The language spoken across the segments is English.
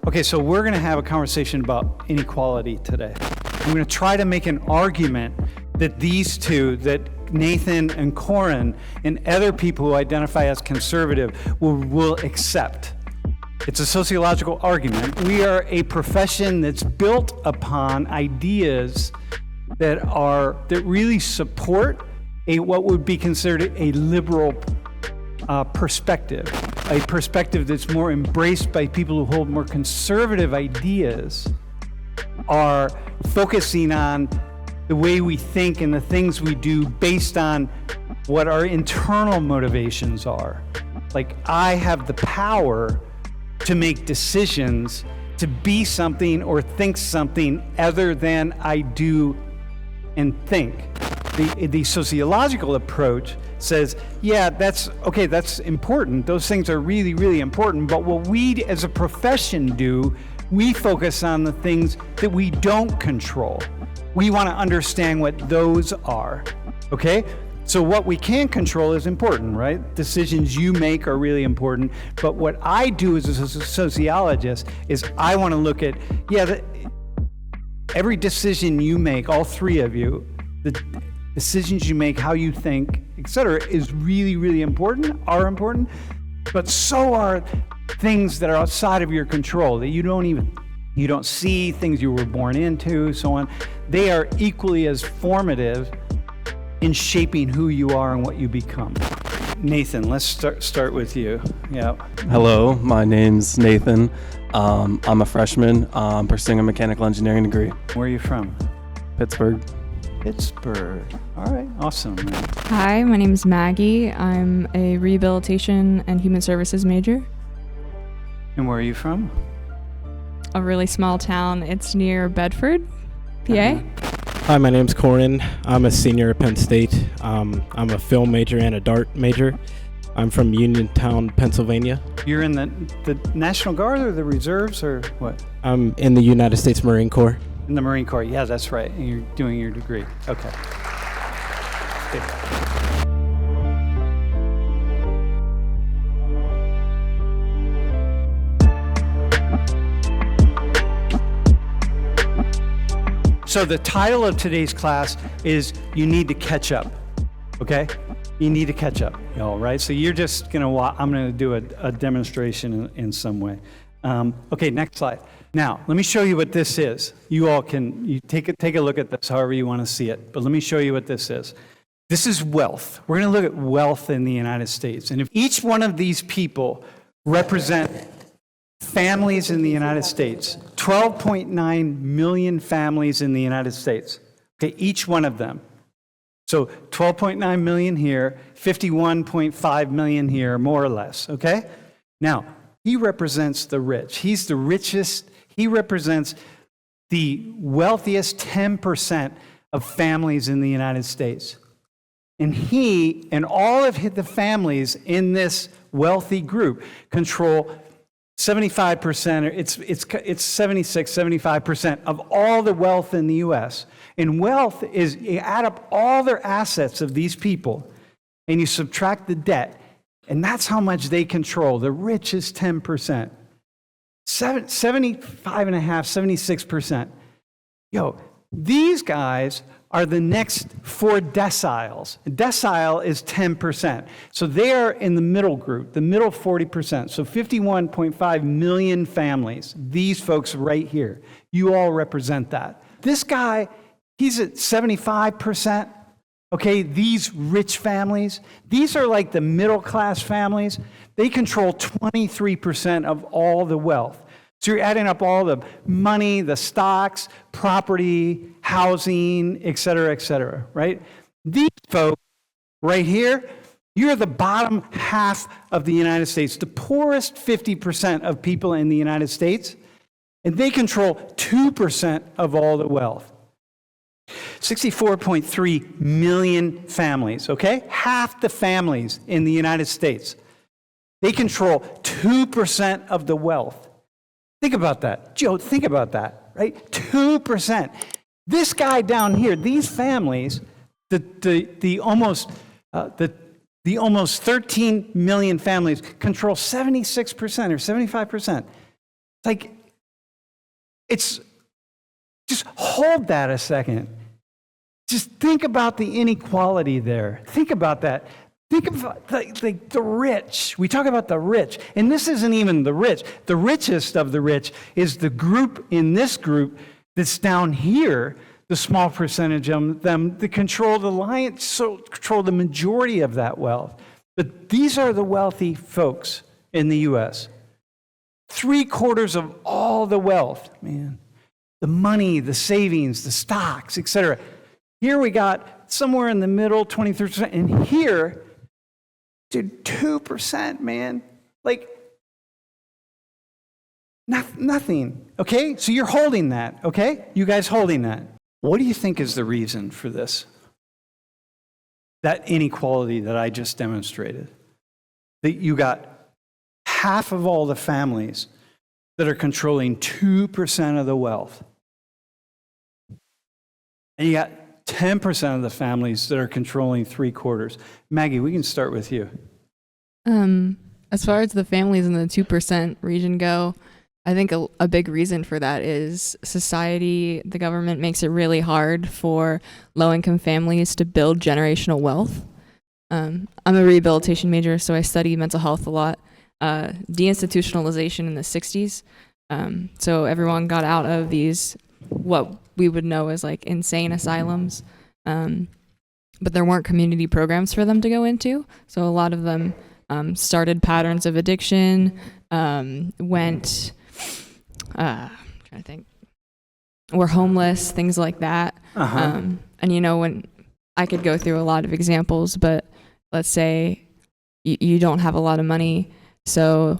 Okay, so we're going to have a conversation about inequality today. I'm going to try to make an argument that these two, that Nathan and Corin and other people who identify as conservative will accept. It's a sociological argument. We are a profession that's built upon ideas that really support what would be considered a liberal perspective, a perspective that's more embraced by people who hold more conservative ideas, are focusing on the way we think and the things we do based on what our internal motivations are. Like, I have the power to make decisions, to be something or think something other than I do and think. The sociological approach says, yeah, that's important. Those things are really, really important. But what we as a profession do, we focus on the things that we don't control. We want to understand what those are, okay? So what we can control is important, right? Decisions you make are really important. But what I do as a sociologist is I want to look at, every decision you make, all three of you, the decisions you make, how you think, etc., is really, really important, are important. But so are things that are outside of your control, that you don't see, things you were born into, so on. They are equally as formative in shaping who you are and what you become. Nathan, let's start with you. Yeah. Hello, my name's Nathan. I'm a freshman. I'm pursuing a mechanical engineering degree. Where are you from? Pittsburgh. Pittsburgh. All right, awesome. Hi, my name is Maggie. I'm a rehabilitation and human services major. And where are you from? A really small town. It's near Bedford, PA. Hi, my name's Corin. I'm a senior at Penn State. I'm a film major and a dart major. I'm from Uniontown, Pennsylvania. You're in the National Guard or the Reserves or what? I'm in the United States Marine Corps. In the Marine Corps, yeah, that's right. And you're doing your degree. Okay. Good. So the title of today's class is You Need to Catch Up, okay? You need to catch up, all right? So you're just gonna I'm gonna do a demonstration in some way. Okay, next slide. Now, let me show you what this is. You all can take a look at this however you want to see it, but let me show you what this is. This is wealth. We're going to look at wealth in the United States. And if each one of these people represent families in the United States, 12.9 million families in the United States, okay, each one of them. So 12.9 million here, 51.5 million here, more or less, okay? Now, he represents the rich. He's the richest. He represents the wealthiest 10% of families in the United States. And he and all of the families in this wealthy group control 75%, it's 76, 75% of all the wealth in the U.S. And wealth is, you add up all their assets of these people, and you subtract the debt, and that's how much they control. The richest 10%. 75.5%, 76%. These guys are the next four deciles. A decile is 10%. So they are in the middle group, the middle 40%. So 51.5 million families, these folks right here. You all represent that. This guy, he's at 75%. Okay, these rich families, these are like the middle class families. They control 23% of all the wealth. So you're adding up all the money, the stocks, property, housing, et cetera, right? These folks right here, you're the bottom half of the United States, the poorest 50% of people in the United States, and they control 2% of all the wealth. 64.3 million families, okay? Half the families in the United States. They control 2% of the wealth. Think about that. Joe, think about that, right? 2%. This guy down here, these families, the almost 13 million families control 76% or 75%. It's like it's just hold that a second. Just think about the inequality there. Think about that. Think about the rich. We talk about the rich, and this isn't even the rich. The richest of the rich is the group in this group that's down here, the small percentage of them that control control the majority of that wealth. But these are the wealthy folks in the U.S. 3/4 of all the wealth, man. The money, the savings, the stocks, etc. Here we got somewhere in the middle, 23%, and here, dude, 2%, man. Like, nothing, okay? So you're holding that, okay? You guys holding that. What do you think is the reason for this? That inequality that I just demonstrated. That you got half of all the families that are controlling 2% of the wealth. And you got 10% of the families that are controlling 3/4. Maggie, we can start with you. As far as the families in the 2% region go, I think a big reason for that is society, the government makes it really hard for low-income families to build generational wealth. I'm a rehabilitation major, so I study mental health a lot. Deinstitutionalization in the 60s. So everyone got out of these, what we would know as like insane asylums. But there weren't community programs for them to go into. So a lot of them started patterns of addiction, were homeless, things like that. And when I could go through a lot of examples, but let's say you don't have a lot of money, so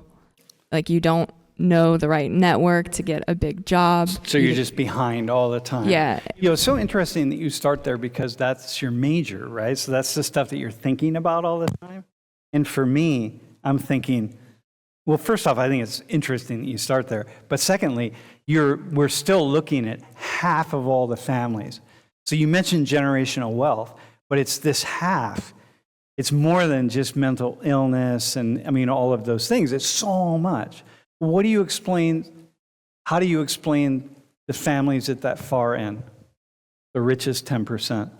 like you don't know the right network to get a big job. So you're just behind all the time. Yeah. It's so interesting that you start there because that's your major, right? So that's the stuff that you're thinking about all the time. And for me, I'm thinking, well, first off, I think it's interesting that you start there. But secondly, we're still looking at half of all the families. So you mentioned generational wealth, but it's this half. It's more than just mental illness and, all of those things. It's so much. What do you explain? How do you explain the families at that far end, the richest 10%?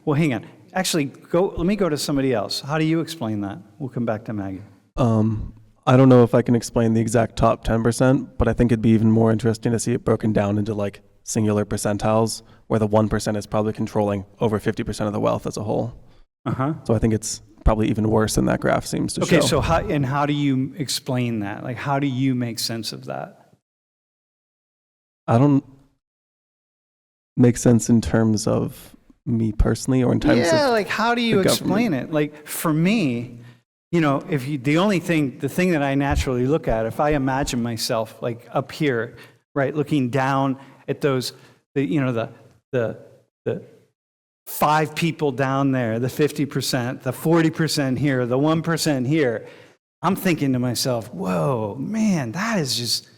Well, hang on. Actually, let me go to somebody else. How do you explain that? We'll come back to Maggie. I don't know if I can explain the exact top 10%, but I think it'd be even more interesting to see it broken down into like singular percentiles, where the 1% is probably controlling over 50% of the wealth as a whole. So I think it's probably even worse than that graph seems to show. Okay, so how do you explain that? Like, how do you make sense of that? I don't make sense in terms of me personally or in terms of like how do you explain it? Like for me, the thing that I naturally look at, if I imagine myself like up here, right, looking down at those, the 5 people down there, the 50%, the 40% here, the 1% here, I'm thinking to myself, whoa, man, that is just,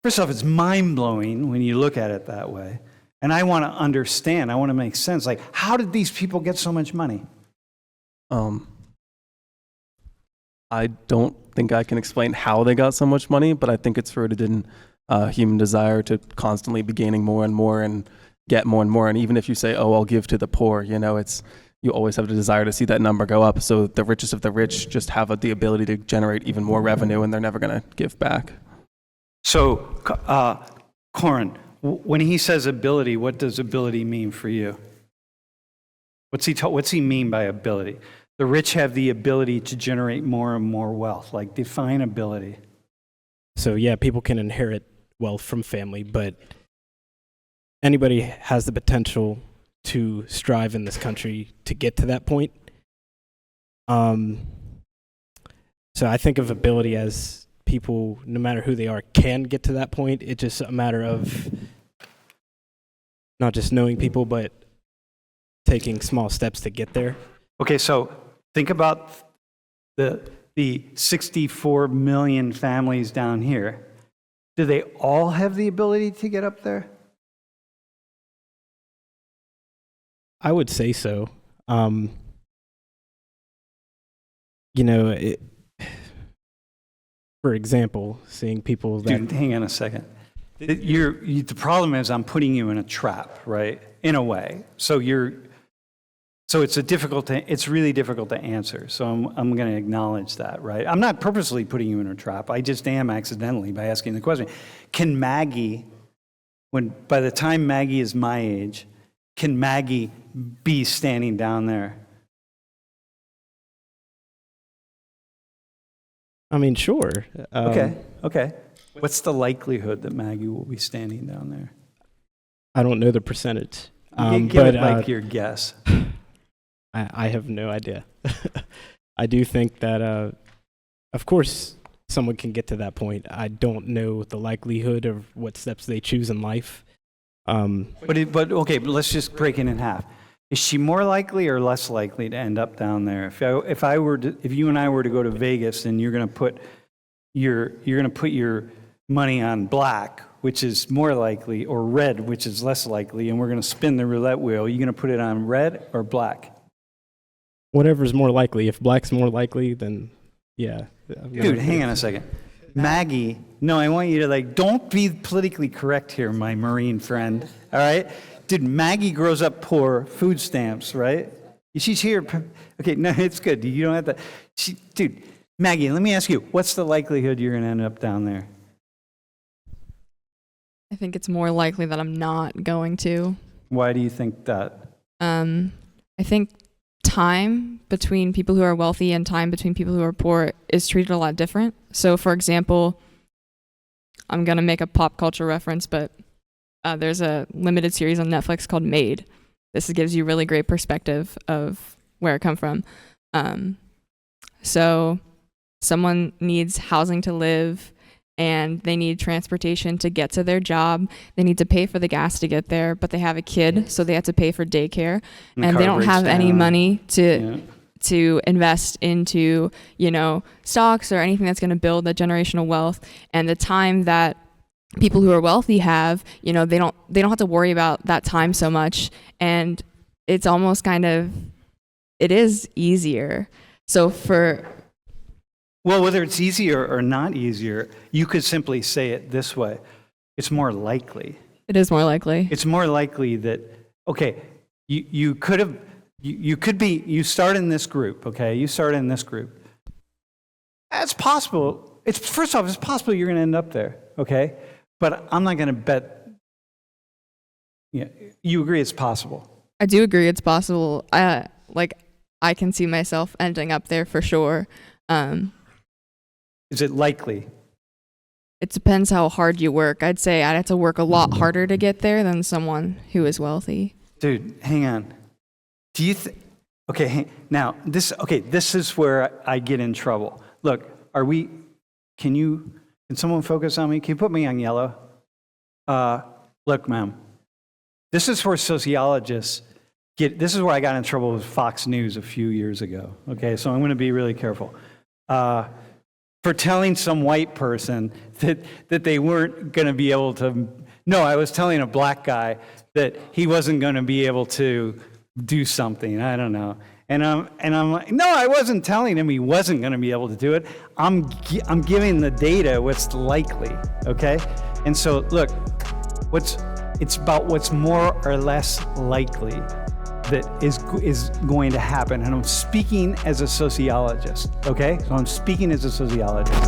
first off, it's mind-blowing when you look at it that way. And I want to understand, I want to make sense. Like, how did these people get so much money? I don't think I can explain how they got so much money, but I think it's rooted in human desire to constantly be gaining more and more and get more and more. And even if you say, oh, I'll give to the poor, you always have the desire to see that number go up. So the richest of the rich just have the ability to generate even more revenue, and they're never going to give back. So, Corin, when he says ability, what does ability mean for you? What's he mean by ability? The rich have the ability to generate more and more wealth. Like, define ability. So yeah, people can inherit wealth from family, but anybody has the potential to strive in this country to get to that point. So I think of ability as people, no matter who they are, can get to that point. It's just a matter of not just knowing people, but taking small steps to get there. Okay, so think about the 64 million families down here. Do they all have the ability to get up there? I would say so. For example, seeing people that Dude, hang on a second. The problem is I'm putting you in a trap, right? In a way. So it's really difficult to answer. So I'm going to acknowledge that, right? I'm not purposely putting you in a trap. I just am accidentally by asking the question. Can Maggie, by the time Maggie is my age, can Maggie be standing down there? I mean, sure. Okay. What's the likelihood that Maggie will be standing down there? I don't know the percentage. Give it like your guess. I have no idea. I do think that, of course, someone can get to that point. I don't know the likelihood of what steps they choose in life. But let's just break it in half. Is she more likely or less likely to end up down there? If you and I were to go to Vegas and you're going to put your money on black, which is more likely, or red, which is less likely, and we're going to spin the roulette wheel, you going to put it on red or black? Whatever's more likely. If black's more likely, then yeah. Dude, hang on a second. Maggie, no, I want you to don't be politically correct here, my Marine friend, all right? Dude, Maggie grows up poor, food stamps, right? She's here. Okay, no, it's good. You don't have to. Dude, Maggie, let me ask you, what's the likelihood you're going to end up down there? I think it's more likely that I'm not going to. Why do you think that? I think time between people who are wealthy and time between people who are poor is treated a lot different. So, for example, I'm going to make a pop culture reference, but there's a limited series on Netflix called Made. This gives you really great perspective of where it come from. So someone needs housing to live, and they need transportation to get to their job. They need to pay for the gas to get there, but they have a kid, so they have to pay for daycare, and they don't have any money to invest into, stocks or anything that's going to build that generational wealth. And the time that people who are wealthy have, they don't have to worry about that time so much, and it's almost it is easier. So whether it's easier or not easier, you could simply say it this way. It's more likely. It is more likely. It's more likely that, you start in this group, okay? You start in this group. That's possible. First off, it's possible you're going to end up there, okay? But I'm not going to bet. Yeah, you agree it's possible? I do agree it's possible. I can see myself ending up there for sure. Is it likely? It depends how hard you work. I'd say I'd have to work a lot harder to get there than someone who is wealthy. Dude, hang on. Do you think? Okay, now this is where I get in trouble. Look, can someone focus on me? Can you put me on yellow? Look, ma'am, this is where sociologists this is where I got in trouble with Fox News a few years ago. Okay, so I'm going to be really careful. For telling some white person that they weren't going to be able to. No, I was telling a black guy that he wasn't going to be able to do something. I don't know. And I'm like, no, I wasn't telling him he wasn't going to be able to do it. I'm giving the data what's likely, okay? And so, look, it's about what's more or less likely that is going to happen. And I'm speaking as a sociologist, okay? So I'm speaking as a sociologist.